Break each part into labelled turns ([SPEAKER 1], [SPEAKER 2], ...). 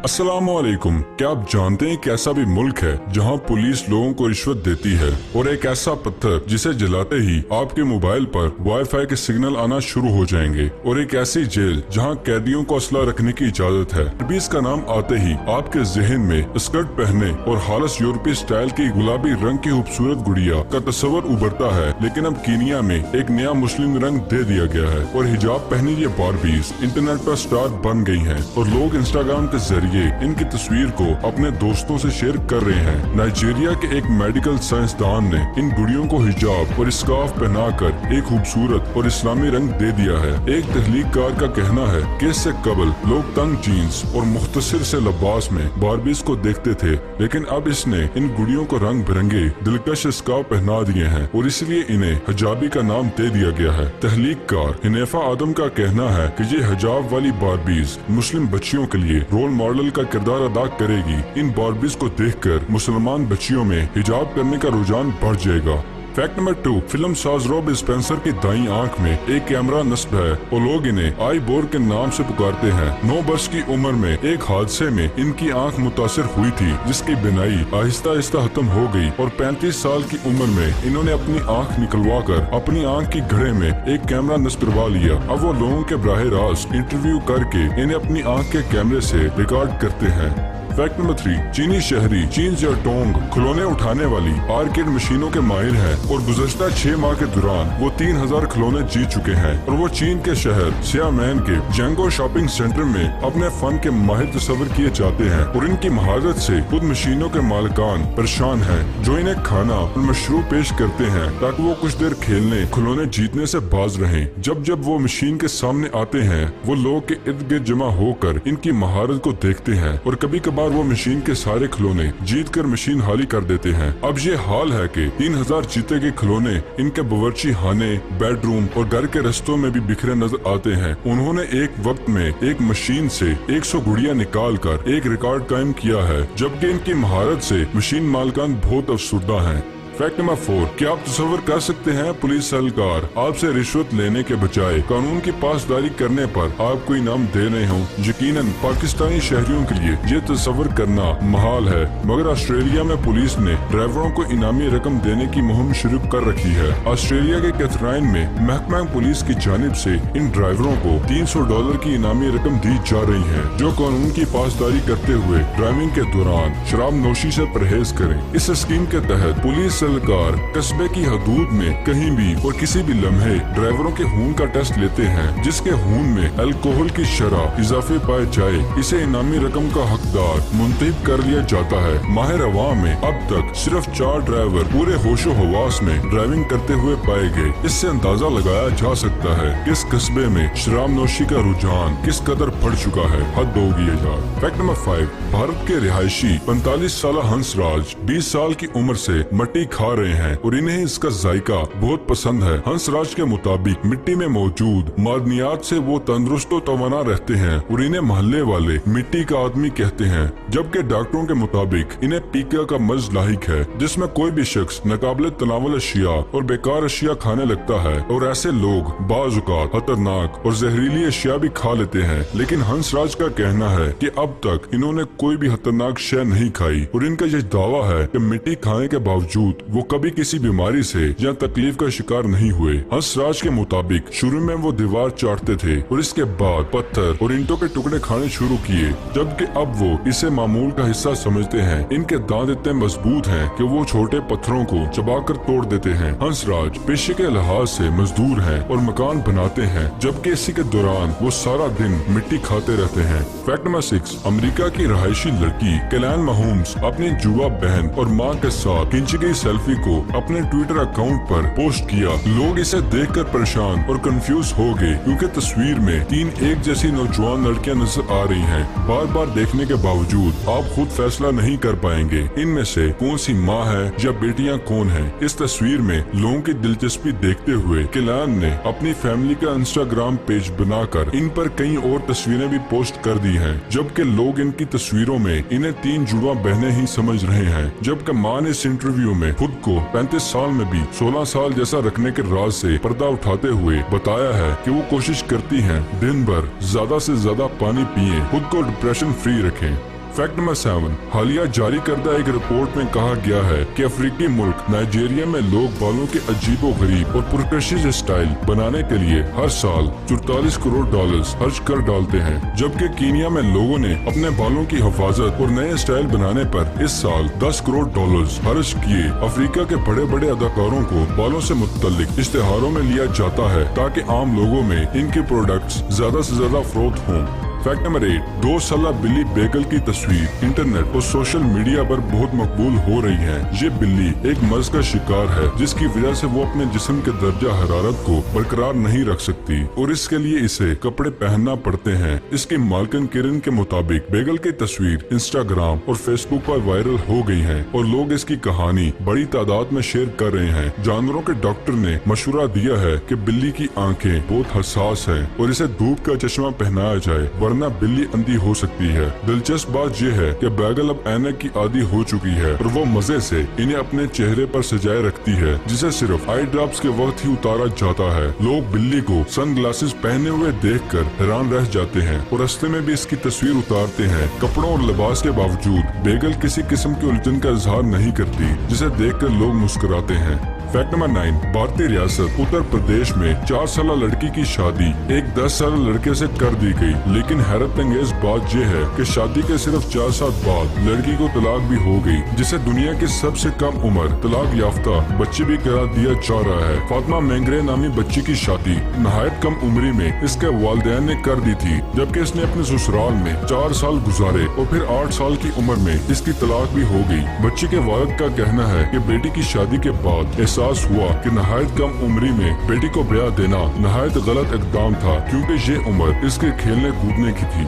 [SPEAKER 1] अस्सलामुअलैकुम। क्या आप जानते हैं कि ऐसा भी मुल्क है जहां पुलिस लोगों को रिश्वत देती है, और एक ऐसा पत्थर जिसे जलाते ही आपके मोबाइल पर वाईफाई के सिग्नल आना शुरू हो जाएंगे, और एक ऐसी जेल जहां कैदियों को असला रखने की इजाजत है। बारबीज का नाम आते ही आपके जहन में स्कर्ट पहने और हालस यूरोपीय स्टाइल की गुलाबी रंग की खूबसूरत गुड़िया का तस्वर उभरता है, लेकिन अब कीनिया में एक नया मुस्लिम रंग दे दिया गया है और हिजाब पहनी ये बारबीज इंटरनेट पर स्टार बन गई हैं, और लोग इंस्टाग्राम के जरिए इनकी तस्वीर को अपने दोस्तों से शेयर कर रहे हैं। नाइजीरिया के एक मेडिकल साइंसदान ने इन गुड़ियों को हिजाब और स्कार्फ पहनाकर एक खूबसूरत और इस्लामी रंग दे दिया है। एक तहलीककार का कहना है कि इससे कबल लोग तंग जीन्स और मुख्तसर से लिबास में बारबीज को देखते थे, लेकिन अब इसने इन गुड़ियों को रंग बिरंगे दिलकश स्कार्फ पहना दिए हैं और इसलिए इन्हें हिजाबी का नाम दे दिया गया है। तहलीककार हिनेफा आदम का कहना है कि ये हिजाब वाली बारबीज मुस्लिम बच्चियों के लिए रोल मॉडल का किरदार अदा करेगी। इन बारबीज को देखकर मुसलमान बच्चियों में हिजाब करने का रुझान बढ़ जाएगा। फैक्ट नंबर 2, फिल्म साज रॉब स्पेंसर की दाईं आंख में एक कैमरा नस्ब है और लोग इन्हें आई बोर के नाम से पुकारते हैं। 9 वर्ष की उम्र में एक हादसे में इनकी आंख मुतासिर हुई थी, जिसकी बिनाई आहिस्ता आहिस्ता खत्म हो गई, और 35 साल की उम्र में इन्होंने अपनी आंख निकलवा कर अपनी आंख की घड़े में एक कैमरा नस्ब करवा लिया। अब वो लोगों के बराह रास्त इंटरव्यू करके इन्हें अपनी आंख के कैमरे से रिकॉर्ड करते हैं। फैक्ट नंबर 3, चीनी शहरी चीन टोंग खिलौने उठाने वाली आर्केड मशीनों के माहिर हैं और गुज़श्ता 6 माह के दौरान वो 3000 खिलौने जीत चुके हैं, और वो चीन के शहर सियामैन के जैंगो शॉपिंग सेंटर में अपने फन के माहिर तस्वर किए जाते हैं, और इनकी महारत से खुद मशीनों के मालिकान परेशान हैं, जो इन्हें खाना और मशरूब पेश करते हैं ताकि वो कुछ देर खेलने खिलौने जीतने से बाज रहें। जब जब वो मशीन के सामने आते हैं, वो लोग के इर्द गिर्द जमा होकर इनकी महारत को देखते हैं, और कभी कभार वो मशीन के सारे खिलौने जीतकर मशीन हाली कर देते हैं। अब ये हाल है कि 3000 जीते के खिलौने इनके बावर्ची खाने, बेडरूम और घर के रस्तों में भी बिखरे नजर आते हैं। उन्होंने एक वक्त में एक मशीन से 100 गुड़िया निकाल कर एक रिकॉर्ड कायम किया है, जबकि इनकी महारत से मशीन मालिकान बहुत अफसुर्दा हैं। फैक्ट नंबर 4, क्या आप तस्वर कर सकते हैं पुलिस एहलकार आपसे रिश्वत लेने के बजाय कानून की पासदारी करने पर आपको इनाम दे रहे हों? यकीनन पाकिस्तानी शहरियों के लिए ये तस्वर करना महाल है, मगर ऑस्ट्रेलिया में पुलिस ने ड्राइवरों को इनामी रकम देने की मुहिम शुरू कर रखी है। ऑस्ट्रेलिया के कैथराइन में महकमा पुलिस की जानिब से इन ड्राइवरों को $300 की इनामी रकम दी जा रही है, जो कानून की पासदारी करते हुए ड्राइविंग के दौरान शराब नोशी से परहेज करें। इस स्कीम के तहत पुलिस सरकार कस्बे की हदूद में कहीं भी और किसी भी लम्हे ड्राइवरों के खून का टेस्ट लेते हैं, जिसके खून में अल्कोहल की शरह इजाफे पाए जाए इसे इनामी रकम का हकदार मुंतखब कर लिया जाता है। माहिर अवाम में अब तक सिर्फ 4 ड्राइवर पूरे होशो हवास में ड्राइविंग करते हुए पाए गए। इससे अंदाजा लगाया जा सकता है कि इस कस्बे में शराब नोशी का रुझान किस कदर बढ़ चुका है। हद होगी यार। फैक्ट नंबर 5, भारत के रिहायशी 45 साल हंसराज 20 साल की उम्र से मट्टी खा रहे हैं और इन्हें इसका जायका बहुत पसंद है। हंसराज के मुताबिक मिट्टी में मौजूद मादनियात से वो तंदुरुस्त और तवाना रहते हैं और इन्हें मोहल्ले वाले मिट्टी का आदमी कहते हैं, जबकि डॉक्टरों के मुताबिक इन्हें पीका का मर्ज लाहिक है, जिसमें कोई भी शख्स नाकाबिले तनावुल अशिया और बेकार अशिया खाने लगता है, और ऐसे लोग बाज़ औक़ात खतरनाक और जहरीली अशिया भी खा लेते हैं। लेकिन हंसराज का कहना है कि अब तक इन्होंने कोई भी खतरनाक शय नहीं खाई, और इनका यह दावा है कि मिट्टी खाने के बावजूद वो कभी किसी बीमारी से या तकलीफ का शिकार नहीं हुए। हंसराज के मुताबिक शुरू में वो दीवार चाटते थे और इसके बाद पत्थर और ईंटों के टुकड़े खाने शुरू किए, जबकि अब वो इसे मामूल का हिस्सा समझते हैं। इनके दांत इतने मजबूत हैं कि वो छोटे पत्थरों को चबाकर तोड़ देते हैं। हंसराज पेशे के लिहाज से मजदूर हैं और मकान बनाते हैं, जबकि इसी के दौरान वो सारा दिन मिट्टी खाते रहते हैं। फैक्ट नंबर 6, अमेरिका की रहायशी लड़की कैलान महूम्स अपनी जुआ बहन और माँ के साथ खींची गई सेल्फी को अपने ट्विटर अकाउंट पर पोस्ट किया। लोग इसे देखकर परेशान और कंफ्यूज हो गए, क्योंकि तस्वीर में 3 एक जैसी नौजवान लड़कियां नजर आ रही हैं। बार बार देखने के बावजूद आप खुद फैसला नहीं कर पाएंगे इनमें से कौन सी माँ है या बेटियां कौन हैं। इस तस्वीर में लोगों की दिलचस्पी देखते हुए कैलान ने अपनी फैमिली का इंस्टाग्राम पेज बनाकर इन पर कई और तस्वीरें भी पोस्ट कर दी हैं, जबकि लोग इनकी तस्वीरों में इन्हें 3 जुड़वा बहनें ही समझ रहे हैं। जबकि माँ ने इस इंटरव्यू में खुद को 35 साल में भी 16 साल जैसा रखने के राज से पर्दा उठाते हुए बताया है कि वो कोशिश करती हैं दिन भर ज्यादा से ज्यादा पानी पिए, खुद को डिप्रेशन फ्री रखें। फैक्ट नंबर 7, हालिया जारी करदा एक रिपोर्ट में कहा गया है कि अफ्रीकी मुल्क नाइजीरिया में लोग बालों के अजीबो गरीब और पुरकशिश स्टाइल बनाने के लिए हर साल 44 करोड़ डॉलर खर्च कर डालते हैं, जबकि कीनिया में लोगों ने अपने बालों की हिफाजत और नए स्टाइल बनाने पर इस साल 10 करोड़ डॉलर खर्च किए। अफ्रीका के बड़े बड़े अदाकारों को बालों से मुत्तल्लिक इश्तिहारों में लिया जाता है ताकि आम लोगों में इनके प्रोडक्ट्स ज्यादा से ज्यादा फरोख्त हों। फैक्ट नंबर 8, 2 साला बिल्ली बेगल की तस्वीर इंटरनेट और सोशल मीडिया पर बहुत मकबूल हो रही है। ये बिल्ली एक मर्ज का शिकार है जिसकी वजह से वो अपने जिस्म के दर्जा हरारत को बरकरार नहीं रख सकती और इसके लिए इसे कपड़े पहनना पड़ते हैं। इसकी मालकिन किरण के मुताबिक बेगल की तस्वीर इंस्टाग्राम और फेसबुक पर वायरल हो गई है और लोग इसकी कहानी बड़ी तादाद में शेयर कर रहे हैं। जानवरों के डॉक्टर ने मशवरा दिया है कि बिल्ली की आंखें बहुत हसास है और इसे धूप का चश्मा पहनाया जाए वरना बिल्ली अंधी हो सकती है। दिलचस्प बात यह है कि बैगल अब ऐनक की आदी हो चुकी है और वो मजे से इन्हें अपने चेहरे पर सजाए रखती है जिसे सिर्फ आई ड्रॉप्स के वक्त ही उतारा जाता है। लोग बिल्ली को सन ग्लासेस पहने हुए देखकर हैरान रह जाते हैं और रास्ते में भी इसकी तस्वीर उतारते हैं। कपड़ों और लिबास के बावजूद बेगल किसी किस्म की उलझन का इजहार नहीं करती जिसे देखकर लोग मुस्कुराते हैं। फैक्ट नंबर 9, भारतीय रियासत उत्तर प्रदेश में 4 साल लड़की की शादी एक 10 साल लड़के से कर दी गई, लेकिन हैरत अंगेज बात यह है कि शादी के सिर्फ 4 साल बाद लड़की को तलाक भी हो गई, जिसे दुनिया की सबसे कम उम्र तलाक याफ्ता बच्ची भी करार दिया जा रहा है। फातिमा मेंगरे नामी बच्ची की शादी नहायत कम उम्री में इसके वालिदैन ने कर दी थी, जबकि इसने अपने ससुराल में 4 साल गुजारे और फिर 8 साल की उम्र में इसकी तलाक भी हो गई। बच्ची के वालिद का कहना है कि बेटी की शादी के बाद एहसास हुआ कि नहायत कम उम्री में बेटी को ब्याह देना नहायत गलत इकदाम था, क्योंकि ये उम्र इसके खेलने कूदने की थी।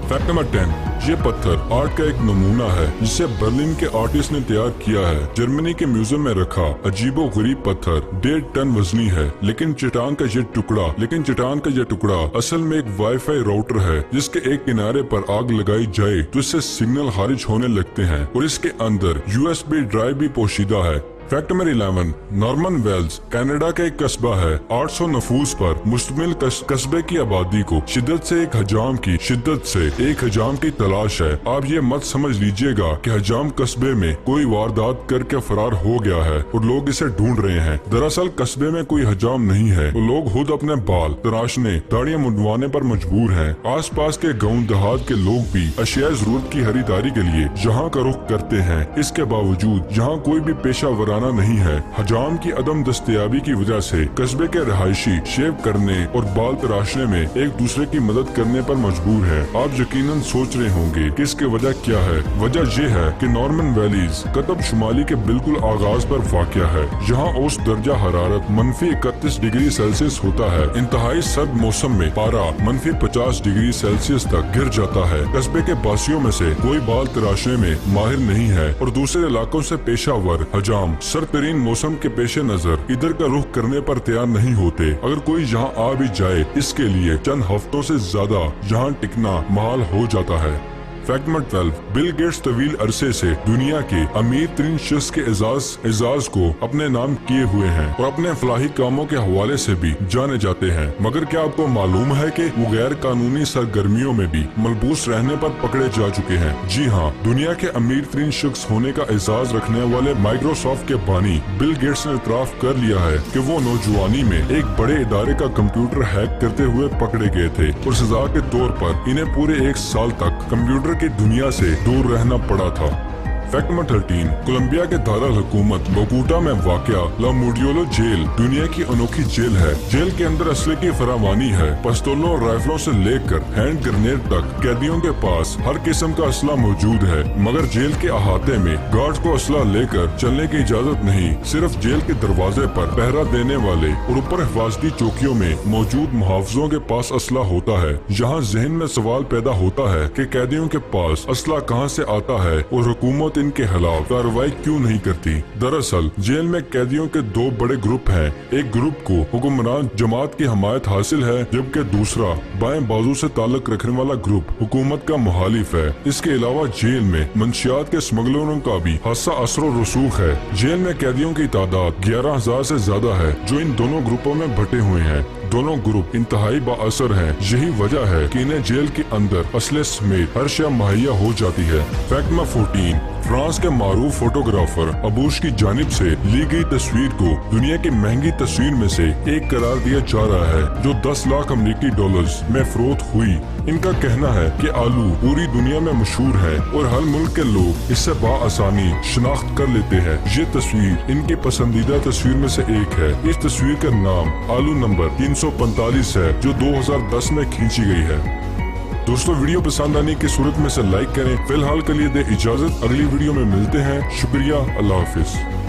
[SPEAKER 1] फैक्ट नंबर 10, ये पत्थर आर्ट का एक नमूना है जिसे बर्लिन के आर्टिस्ट ने तैयार किया है। जर्मनी के म्यूजियम में रखा अजीबो गरीब पत्थर 1.5 टन वजनी है, लेकिन चट्टान का ये टुकड़ा असल में एक वाईफाई राउटर है जिसके एक किनारे पर आग लगाई जाए तो इससे सिग्नल खारिज होने लगते हैं और इसके अंदर USB ड्राइव भी पोशीदा है। Fact number 11, Norman Wells Canada का एक कस्बा है। 800 नफूस पर मुश्तमिल कस्बे की आबादी को शिद्दत से एक हजाम की तलाश है। आप ये मत समझ लीजिएगा कि हजाम कस्बे में कोई वारदात करके फरार हो गया है और लोग इसे ढूंढ रहे हैं। दरअसल कस्बे में कोई हजाम नहीं है और लोग खुद अपने बाल तराशने दाढ़ियां मुंडवाने पर मजबूर हैं। आस पास के गाँव देहात के लोग भी अशिया जरूरत की खरीदारी के लिए यहाँ का रुख करते हैं। इसके बावजूद यहाँ कोई भी पेशा वराना नहीं है। हजाम की अदम दस्तयाबी की वजह से कस्बे के रहायशी शेव करने और बाल तराशने में एक दूसरे की मदद करने पर मजबूर है। आप यकीनन सोच रहे होंगे कि इसकी वजह क्या है। वजह ये है कि नॉर्मन वैलीज कतब शुमाली के बिल्कुल आगाज पर वाक़या है। यहाँ औसत दर्जा हरारत -31 डिग्री सेल्सियस होता है। इंतहाई सर्द मौसम में पारा -50 डिग्री सेल्सियस तक गिर जाता है। कस्बे के बासियों में से कोई बाल तराशने में माहिर नहीं है और दूसरे इलाकों से पेशावर हजाम सरतरीन मौसम के पेश नजर इधर का रुख करने पर तैयार नहीं होते। अगर कोई यहाँ आ भी जाए इसके लिए चंद हफ्तों से ज्यादा यहाँ टिकना महाल हो जाता है। फैक्ट नंबर 12, बिल गेट्स तवील अरसे से दुनिया के अमीर तरीन शख्स के एजाज को अपने नाम किए हुए हैं और अपने फलाही कामों के हवाले से भी जाने जाते हैं। मगर क्या आपको मालूम है कि वो गैर कानूनी सरगर्मियों में भी मलबूस रहने पर पकड़े जा चुके हैं? जी हाँ, दुनिया के अमीर तरीन शख्स होने का एजाज रखने वाले माइक्रोसॉफ्ट के बानी बिल गेट्स ने इतराफ कर लिया है कि वो नौजवानी में एक बड़े इदारे का कंप्यूटर हैक करते हुए पकड़े गए थे और सजा के तौर पर इन्हें पूरे 1 साल तक कंप्यूटर की दुनिया से दूर रहना पड़ा था। फैक्ट नंबर 13, कोलंबिया के दारुल हुकूमत बोगोटा में वाक़या ला मोडियोलो जेल दुनिया की अनोखी जेल है। जेल के अंदर असले की फरावानी है। पिस्तौलों और राइफलों से लेकर हैंड ग्रेनेड तक कैदियों के पास हर किस्म का असला मौजूद है, मगर जेल के अहाते में गार्ड्स को असला लेकर चलने की इजाजत नहीं। सिर्फ जेल के दरवाजे पर पहरा देने वाले और ऊपर हिफाजती चौकियों में मौजूद मुहाफिजों के पास असला होता है। यहाँ जहन में सवाल पैदा होता है कि कैदियों के पास असला कहाँ से आता है और हुकूमत इनके खिलाफ कार्रवाई क्यों नहीं करती। दरअसल जेल में कैदियों के 2 बड़े ग्रुप हैं। एक ग्रुप को हुक्मरान जमात की हमायत हासिल है, जबकि दूसरा बाएं बाजू से ताल्लुक रखने वाला ग्रुप हुकूमत का मुखालिफ है। इसके अलावा जेल में मंशियात के स्मगलरों का भी खासा असर और रसूख है। जेल में कैदियों की तादाद 11,000 से ज्यादा है जो इन दोनों ग्रुपों में बटे हुए हैं। दोनों ग्रुप इंतहाई बाअसर हैं। यही वजह है कि इन्हें जेल के अंदर असले समेत हर शय मुहैया हो जाती है। फैक्ट नंबर 14, फ्रांस के मारूफ फोटोग्राफर अबूश की जानिब से ली गई तस्वीर को दुनिया की महंगी तस्वीर में से एक करार दिया जा रहा है, जो 10 लाख अमेरिकी डॉलर्स में फरोख्त हुई। इनका कहना है कि आलू पूरी दुनिया में मशहूर है और हर मुल्क के लोग इससे बाआसानी शनाख्त कर लेते हैं। ये तस्वीर इनकी पसंदीदा तस्वीर में से एक है। इस तस्वीर का नाम आलू नंबर 345 है, जो 2010 में खींची गई है। दोस्तों, वीडियो पसंद आने की सूरत में से लाइक करें। फिलहाल के लिए दे इजाजत, अगली वीडियो में मिलते हैं। शुक्रिया, अल्लाह हाफिज।